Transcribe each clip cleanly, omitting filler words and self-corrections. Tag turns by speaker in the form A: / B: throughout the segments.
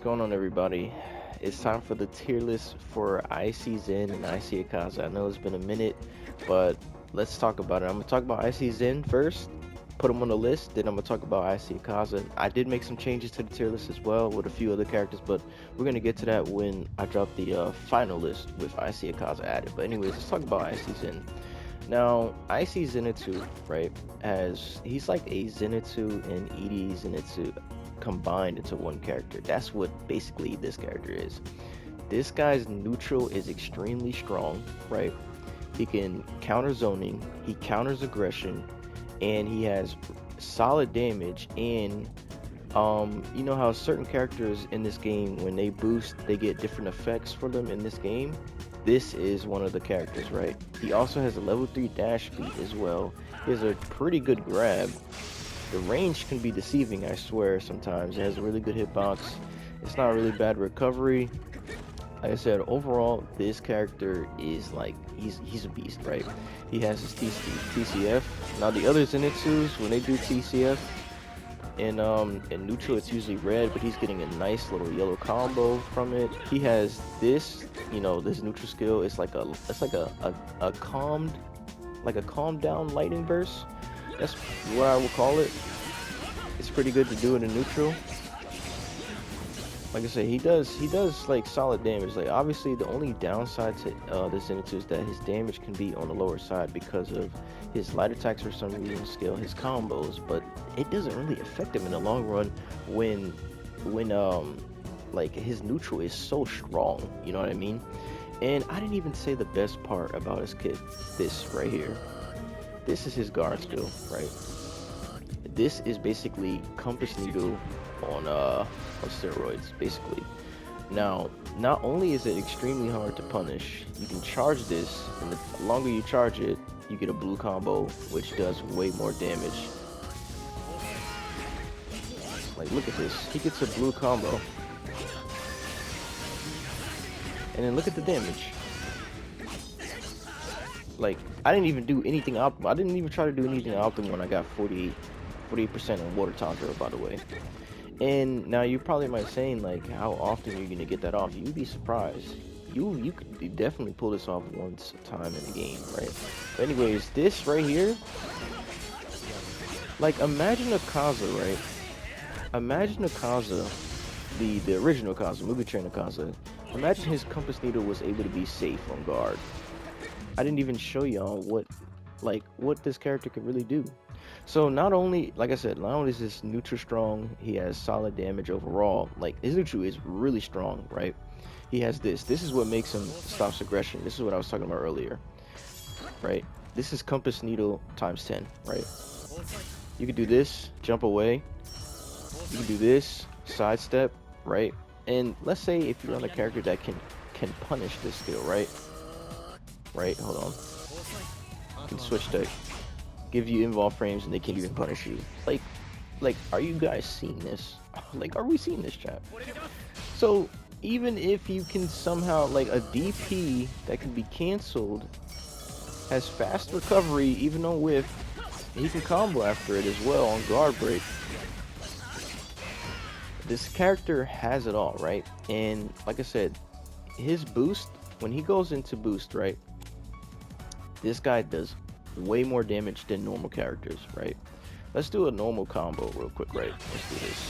A: going on, everybody? It's time for the tier list for Icy Zen and Icy Akaza. I know it's been a minute, but let's talk about it. I'm gonna talk about Icy Zen first, put them on the list, then I'm gonna talk about Icy Akaza. I did make some changes to the tier list as well with a few other characters, but we're gonna get to that when I drop the final list with Icy Akaza added. But anyways, let's talk about Icy Zen. Now, Icy Zenitsu, right, he's like a Zenitsu and ED Zenitsu combined into one character. That's what basically this character is. This guy's neutral is extremely strong, right? He can counter zoning, he counters aggression, and he has solid damage. And you know how certain characters in this game, when they boost, they get different effects for them in this game. This is one of the characters, right? He also has a level 3 dash speed as well. He has a pretty good grab. The range can be deceiving, I swear, sometimes. It has a really good hitbox. It's not really bad recovery. Like I said, overall, this character is like, he's a beast, right? He has his TCF. Now, the other Zenitsus, when they do TCF, in neutral it's usually red, but he's getting a nice little yellow combo from it. He has this, you know, this neutral skill. It's like a calmed down lightning burst. That's what I would call it. It's pretty good to do it in neutral. Like I said, he does like solid damage. Like, obviously the only downside to this Zenitsu is that his damage can be on the lower side because of his light attacks for some reason scale his combos, but it doesn't really affect him in the long run when like his neutral is so strong, you know what I mean? And I didn't even say the best part about his kit. This right here. This is his guard skill, right? This is basically Compass Needle on steroids, basically. Now, not only is it extremely hard to punish, you can charge this, and the longer you charge it, you get a blue combo, which does way more damage. Like, look at this. He gets a blue combo. And then look at the damage. Like, I didn't even do anything optimal. I didn't even try to do anything optimal when I got 48% on Water Tantra, by the way. And now you probably might be saying, like, how often are you going to get that off? You'd be surprised. You could definitely pull this off once a time in the game, right? But anyways, this right here, like, imagine Akaza, right? Imagine Akaza, the original Akaza, movie trainer Akaza. Imagine his Compass Needle was able to be safe on guard. I didn't even show y'all what this character could really do. So not only, like I said, not only is this neutral strong, he has solid damage overall. Like, his neutral is really strong, right? He has this. This is what makes him stops aggression. This is what I was talking about earlier, right? This is Compass Needle times 10, right? You can do this, jump away. You can do this, sidestep, right? And let's say if you're on a character that can punish this skill, right? Right, hold on. You can switch deck, give you involved frames, and they can't even punish you. Like, are you guys seeing this? Like, are we seeing this, chat? So even if you can somehow, like, a DP that can be canceled has fast recovery, even on whiff, he can combo after it as well on guard break. This character has it all, right? And like I said, his boost, when he goes into boost, right, this guy does way more damage than normal characters, right? Let's do a normal combo real quick, right? Let's do this.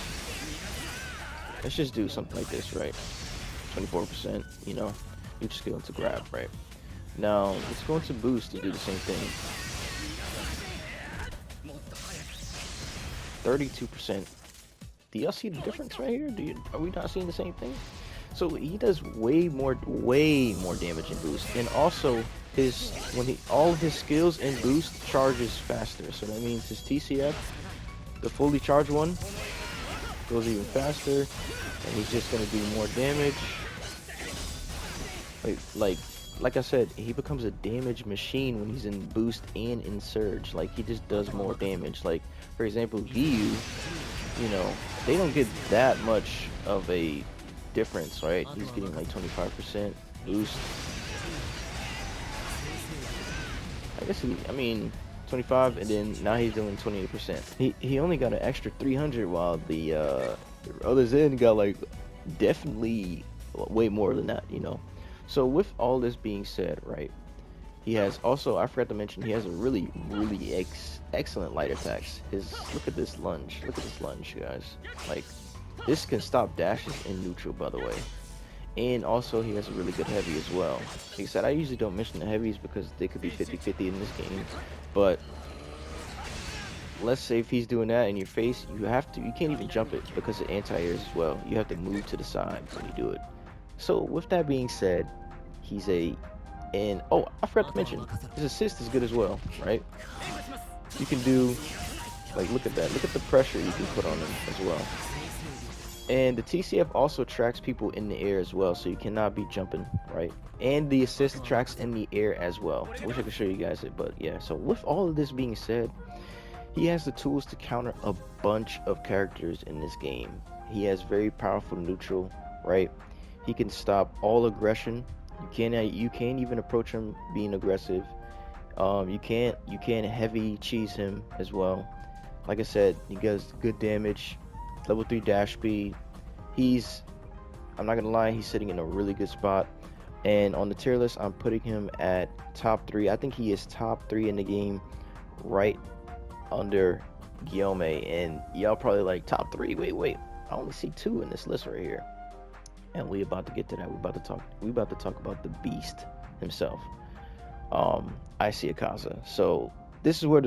A: Let's just do something like this, right? 24%, you know, neutral skill into grab, right? Now, let's go into boost to do the same thing. 32%. Do y'all see the difference right here? Are we not seeing the same thing? So he does way more damage in boost, and also all of his skills in boost charges faster. So that means his TCF, the fully charged one, goes even faster, and he's just gonna do more damage. Like I said, he becomes a damage machine when he's in boost and in surge. Like, he just does more damage. Like, for example, VU, you know, they don't get that much of a difference, right? He's getting like 25% boost. I guess I mean 25, and then now he's doing 28%. He only got an extra 300, while the other Zen got like definitely way more than that, you know. So with all this being said, right, he has also, I forgot to mention, he has a really excellent light attacks. His, look at this lunge, guys. Like, this can stop dashes in neutral, by the way. And also he has a really good heavy as well. Like I said, I usually don't mention the heavies because they could be 50-50 in this game, but let's say if he's doing that in your face, you can't even jump it because it anti-airs as well. You have to move to the side when you do it. So with that being said, he's and oh, I forgot to mention, his assist is good as well, right? You can do, like, look at that, look at the pressure you can put on him as well. And the TCF also tracks people in the air as well, so you cannot be jumping, right? And the assist tracks in the air as well. I wish I could show you guys it, but yeah. So with all of this being said, he has the tools to counter a bunch of characters in this game. He has very powerful neutral, right? He can stop all aggression. You can't even approach him being aggressive. You can't heavy cheese him as well. Like I said, he does good damage. Level 3 dash speed. I'm not gonna lie, he's sitting in a really good spot. And on the tier list, I'm putting him at top 3. I think he is top 3 in the game, right under Guillaume. And y'all probably like, top 3? Wait, I only see 2 in this list right here. And we about to get to that. We about to talk about the beast himself, Icy Akaza. So this is where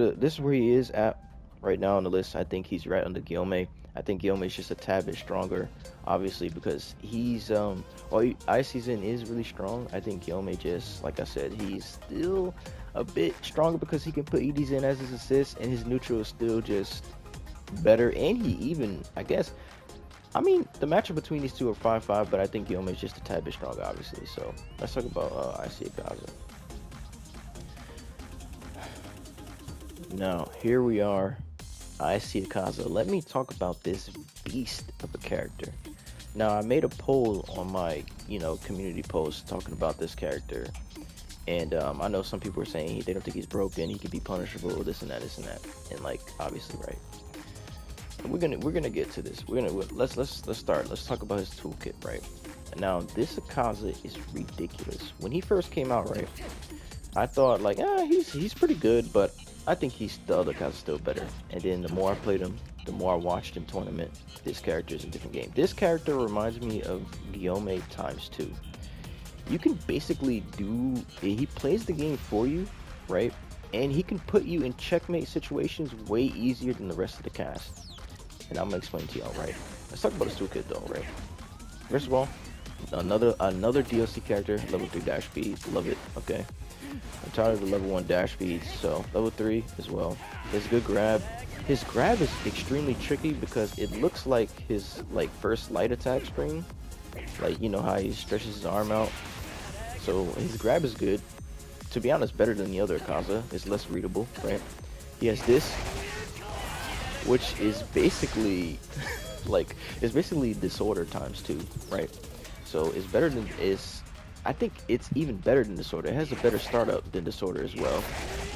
A: he is at right now on the list. I think he's right under Guillaume. I think Guillaume is just a tad bit stronger, obviously, because he's while Icy Zen is really strong, I think Guillaume, just like I said, he's still a bit stronger because he can put EDs in as his assist, and his neutral is still just better. And he even, I guess, I mean, the matchup between these two are 5-5, but I think Guillaume is just a tad bit stronger, obviously. So let's talk about Icy Akaza. Now here we are, Icy Akaza. Let me talk about this beast of a character. Now, I made a poll on my, community post talking about this character, and I know some people are saying they don't think he's broken, he could be punishable, this and that, and like, obviously, right. We're gonna get to this. Let's start. Let's talk about his toolkit, right? Now, this Akaza is ridiculous. When he first came out, right, I thought like, he's pretty good, but I think the other Akaza's still better. And then the more I played him, the more I watched him tournament, this character is a different game. This character reminds me of Guillaume times 2. You can basically he plays the game for you, right? And he can put you in checkmate situations way easier than the rest of the cast. And I'm gonna explain to y'all, right? Let's talk about his toolkit though, right? First of all, another DLC character, level 3 dash speed, love it, okay? I'm tired of the level 1 dash speeds, so level 3 as well. His good grab. His grab is extremely tricky because it looks like his first light attack spring. Like, you know how he stretches his arm out. So his grab is good. To be honest, better than the other Akaza. It's less readable, right? He has this, which is basically it's basically disorder times 2, right? So it's better than I think it's even better than disorder. It has a better startup than disorder as well.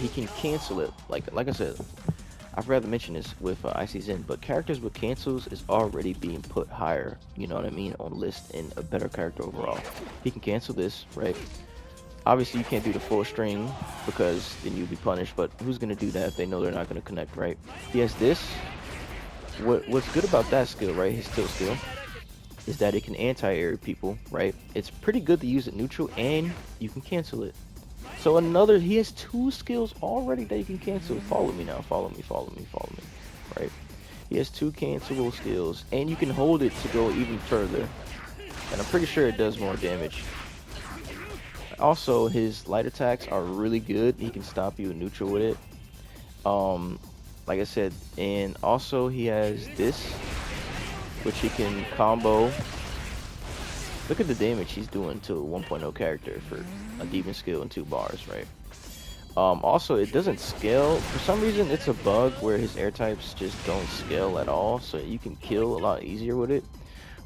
A: He can cancel it, like I said, I forgot to mention this with Icy Zen, but characters with cancels is already being put higher, you know what I mean, on the list, and a better character overall. He can cancel this, right? Obviously, you can't do the full string because then you'll be punished, but who's going to do that if they know they're not going to connect, right? He has this. What's good about that skill, right, his tilt skill, is that it can anti-air people, right? It's pretty good to use it neutral, and you can cancel it. So he has 2 skills already that you can cancel. Follow me now, follow me, right? He has 2 cancelable skills, and you can hold it to go even further. And I'm pretty sure it does more damage. Also, his light attacks are really good. He can stop you in neutral with it. Like I said, and also he has this, which he can combo. Look at the damage he's doing to a 1.0 character for a demon skill in 2 bars, right? Also, it doesn't scale. For some reason, it's a bug where his air types just don't scale at all, so you can kill a lot easier with it.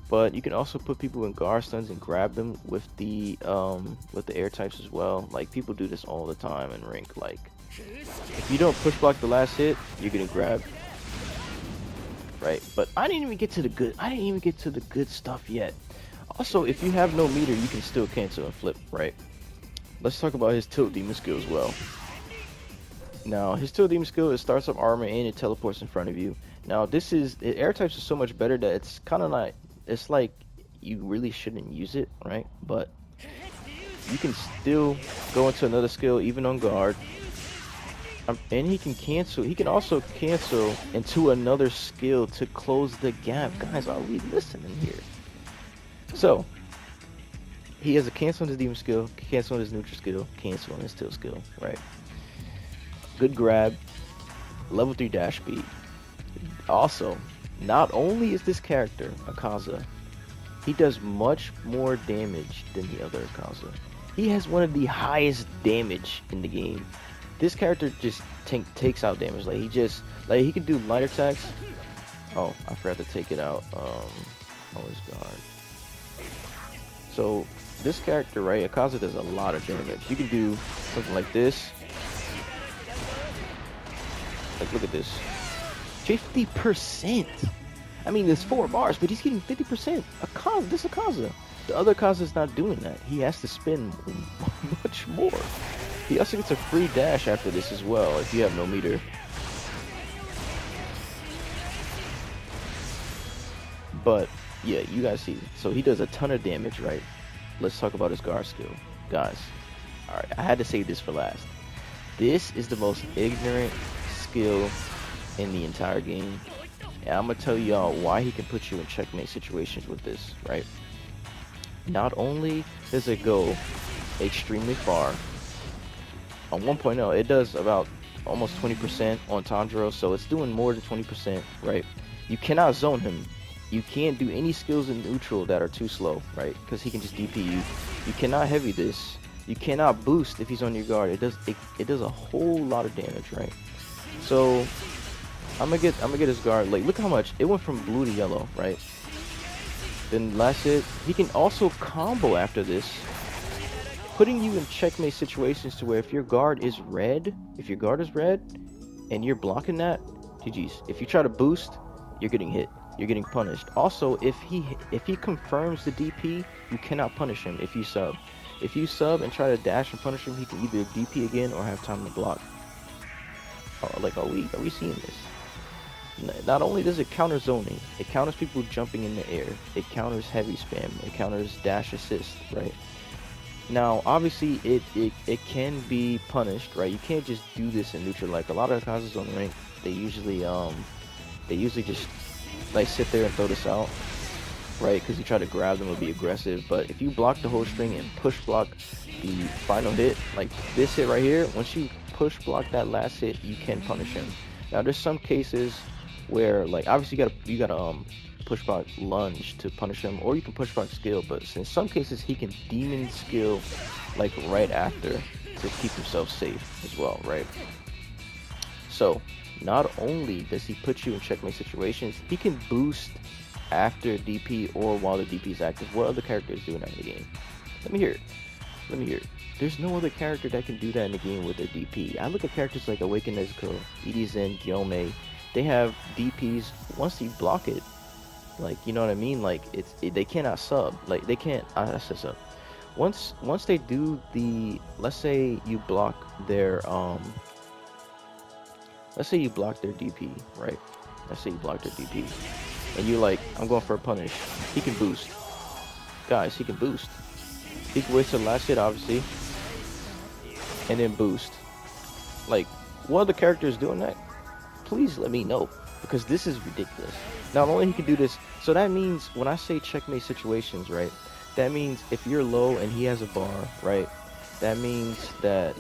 A: But you can also put people in guard stuns and grab them with the air types as well. Like, people do this all the time in rank. Like, if you don't push block the last hit, you're getting grabbed. right? But I didn't even get to the good stuff yet. Also, if you have no meter, you can still cancel and flip, right? Let's talk about his tilt demon skill as well. Now, his tilt demon skill, it starts up armor and it teleports in front of you. Now, air types are so much better that it's kind of not, it's like you really shouldn't use it, right? But you can still go into another skill even on guard. And he can also cancel into another skill to close the gap. Guys, are we listening here? So, he has a cancel on his demon skill, cancel on his neutral skill, cancel on his tilt skill, right? Good grab, level 3 dash speed. Also, not only is this character, Akaza, he does much more damage than the other Akaza. He has one of the highest damage in the game. This character just takes out damage. Like, he can do light attacks. Oh, I forgot to take it out. His guard. So, this character, right, Akaza does a lot of damage. You can do something like this. Like, look at this. 50%. I mean, there's 4 bars, but he's getting 50%. This Akaza. The other Akaza's not doing that. He has to spend much more. He also gets a free dash after this as well, if you have no meter. But, yeah, you guys see. So he does a ton of damage, right? Let's talk about his guard skill. Guys, alright, I had to save this for last. This is the most ignorant skill in the entire game. And I'm going to tell y'all why he can put you in checkmate situations with this, right? Not only does it go extremely far, on 1.0 it does about almost 20% on Tanjiro, so it's doing more than 20%, right? You cannot zone him. You can't do any skills in neutral that are too slow, right? Because he can just DP you. You cannot heavy this. You cannot boost if he's on your guard. It does a whole lot of damage, right? So I'm gonna get his guard. Like, look how much it went from blue to yellow, right? Then last hit, he can also combo after this, putting you in checkmate situations to where if your guard is red, and you're blocking that, GG's. If you try to boost, you're getting hit. You're getting punished. Also, if he confirms the DP, you cannot punish him if you sub. If you sub and try to dash and punish him, he can either DP again or have time to block. Oh, like, are we seeing this? Not only does it counter zoning, it counters people jumping in the air. It counters heavy spam. It counters dash assist, right? Now, obviously, it can be punished, right? You can't just do this in neutral. Like, a lot of Akazas on rank, they usually just like sit there and throw this out, right? Because you try to grab them or be aggressive. But if you block the whole string and push block the final hit, like this hit right here, once you push block that last hit, you can punish him. Now, there's some cases where, like, obviously you gotta push block lunge to punish him, or you can push block skill. But in some cases, he can demon skill like right after to keep himself safe as well, right? So, not only does he put you in checkmate situations, he can boost after DP or while the DP is active. What other character is doing that in the game? Let me hear it. There's no other character that can do that in the game with their DP. I look at characters like Awakened Nezuko, Icy Zen, Gyomei. They have DPs once you block it. Like, you know what I mean? Like, they cannot sub. Like, they can't. I said sub. Once they do the, let's say you block their let's say you block their DP, right? Let's say you block their DP, and you're like, I'm going for a punish. He can boost. Guys, he can boost. He can wait till the last hit, obviously, and then boost. Like, what other character is doing that? Please let me know, because this is ridiculous. Not only he can do this, so that means when I say checkmate situations, right? That means if you're low and he has a bar, right? That means that,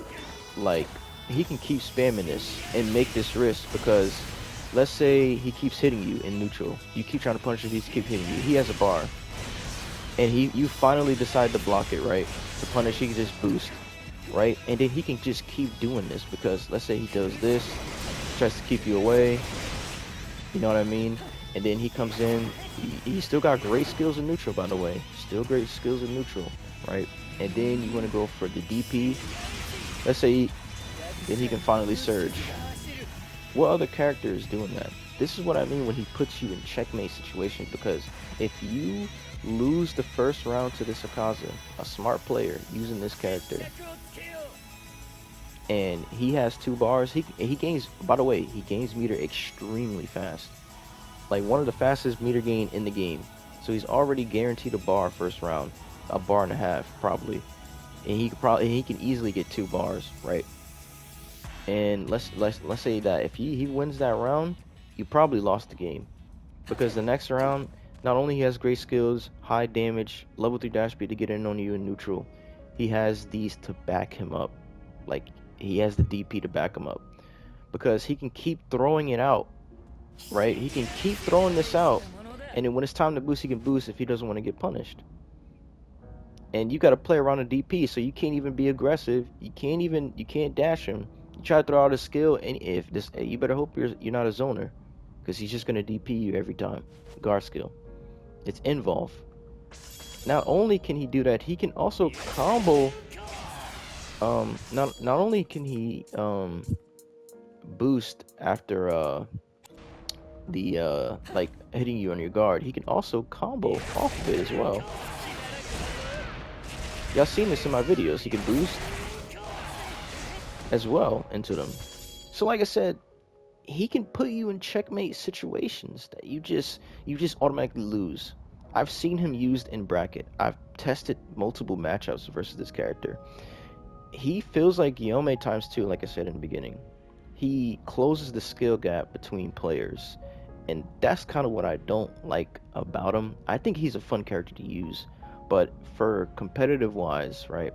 A: like, he can keep spamming this and make this risk, because let's say he keeps hitting you in neutral. You keep trying to punish him, he keeps hitting you. He has a bar, and you finally decide to block it, right? To punish, he can just boost, right? And then he can just keep doing this, because let's say he does this, tries to keep you away, you know what I mean? And then he comes in, he still got great skills in neutral, by the way. Still great skills in neutral, right? And then you want to go for the DP. Let's say then he can finally surge. What other character is doing that? this is what I mean when he puts you in checkmate situations, because if you lose the first round to this Akaza, a smart player using this character, and he has 2 bars, he gains, by the way, he gains meter extremely fast. Like one of the fastest meter gain in the game. So he's already guaranteed a bar first round, a bar and a half probably, and he can easily get 2 bars, right? And let's say that if he wins that round, you probably lost the game, because the next round, not only he has great skills, high damage, level 3 dash speed to get in on you in neutral, he has these to back him up. Like he has the DP to back him up, because he can keep throwing it out, right? He can keep throwing this out, and then when it's time to boost, he can boost if he doesn't want to get punished. And you got to play around a DP, so you can't even be aggressive. You can't dash him. You try to throw out a skill, and if this, you better hope you're not a zoner, because he's just gonna DP you every time. Guard skill. It's involve. Not only can he do that, he can also combo. Not only can he boost after the like hitting you on your guard, he can also combo off of it as well. Y'all seen this in my videos. He can boost as well into them. So like I said, he can put you in checkmate situations that you just automatically lose. I've seen him used in bracket. I've tested multiple matchups versus this character. He feels like Guillaume times 2, like I said in the beginning. He closes the skill gap between players, and that's kind of what I don't like about him. I think he's a fun character to use, but for competitive wise, right,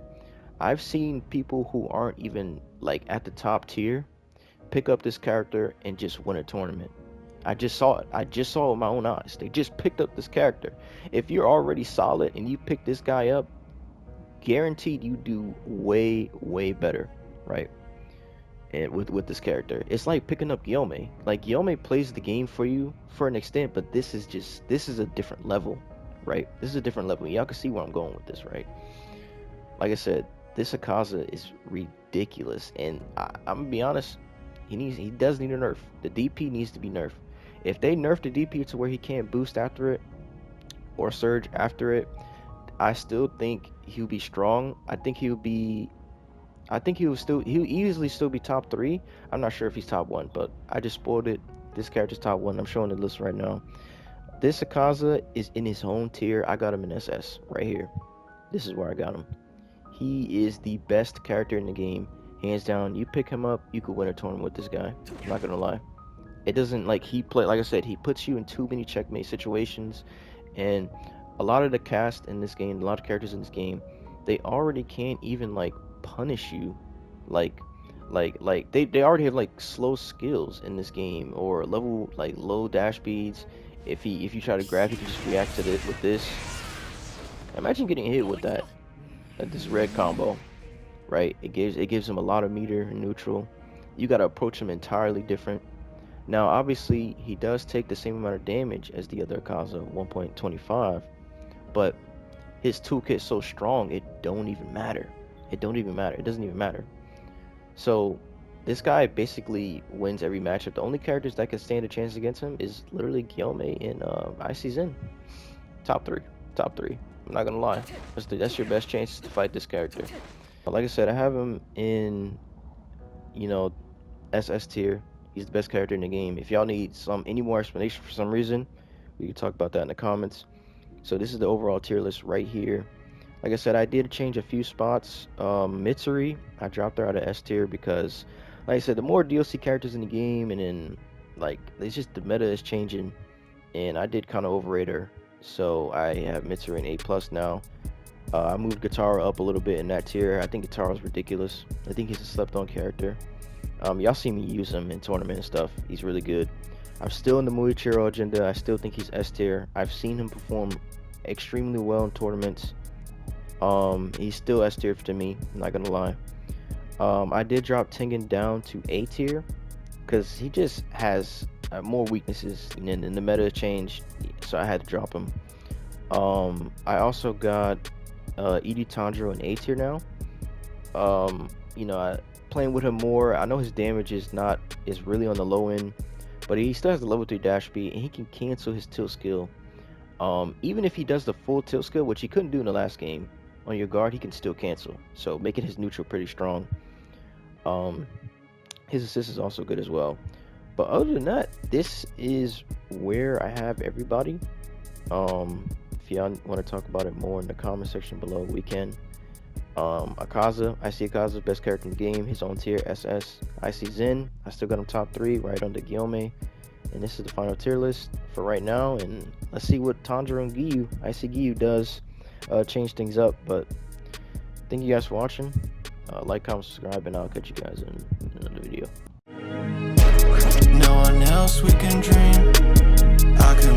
A: I've seen people who aren't even like at the top tier pick up this character and just win a tournament. I just saw it. I just saw it with my own eyes. They just picked up this character. If you're already solid and you pick this guy up, guaranteed you do way better, right? And with this character, it's like picking up Guillaume. Like Guillaume plays the game for you for an extent, but this is a different level, right? This is a different level. Y'all can see where I'm going with this, right? Like I said, this Akaza is ridiculous, and I'm gonna be honest, he does need a nerf. The DP needs to be nerfed. If they nerf the DP to where he can't boost after it or surge after it, I still think he'll be strong. I think he'll easily still be top 3. I'm not sure if he's top 1, but I just spoiled it. This character's top 1. I'm showing the list right now. This Akaza is in his own tier. I got him in SS right here. This is where I got him. He is the best character in the game, hands down. You pick him up, you could win a tournament with this guy. I'm not gonna lie. It doesn't, like, like I said, he puts you in too many checkmate situations, and a lot of the cast in this game, a lot of characters in this game, they already can't even like punish you, like they already have like slow skills in this game, or level like low dash speeds. If you try to grab, he can just react to it with this. Imagine getting hit with that, this red combo, right? It gives him a lot of meter in neutral. You gotta approach him entirely different. Now, obviously, he does take the same amount of damage as the other Akaza, 1.25, but his toolkit's so strong, it don't even matter. It doesn't even matter. So, this guy basically wins every matchup. The only characters that can stand a chance against him is literally Guillaume and Icy Zen. Top three. I'm not gonna lie. That's your best chance to fight this character. But like I said, I have him in, SS tier. He's the best character in the game. If y'all need any more explanation for some reason, we can talk about that in the comments. So this is the overall tier list right here. Like I said, I did change a few spots. Mitsuri, I dropped her out of S tier because, like I said, the more DLC characters in the game, and then like it's just the meta is changing, and I did kind of overrate her. So I have Mitsuri in A+ now. I moved Guitar up a little bit in that tier. I think Guitar is ridiculous. I think he's a slept-on character. Y'all see me use him in tournament and stuff. He's really good. I'm still in the Muichiro agenda. I still think he's S tier. I've seen him perform extremely well in tournaments. He's still S tier to me, I'm not gonna lie. I did drop Tengen down to A tier because he just has more weaknesses, and then the meta changed, so I had to drop him. I also got Edie Tanjiro in A tier now. Playing with him more. I know his damage is really on the low end, but he still has the level 3 dash speed, and he can cancel his tilt skill. Even if he does the full tilt skill, which he couldn't do in the last game, on your guard, he can still cancel. So making his neutral pretty strong. His assist is also good as well. But other than that, this is where I have everybody. If y'all want to talk about it more in the comment section below, we can. Akaza, Icy Akaza, best character in the game, his own tier, SS. Icy Zen, I still got him top 3, right under Guillaume. And this is the final tier list for right now. And let's see what Tanjiro and Giyu, Icy Giyu, does change things up. But thank you guys for watching. Like, comment, subscribe, and I'll catch you guys in another video.
B: No one else we can dream. I can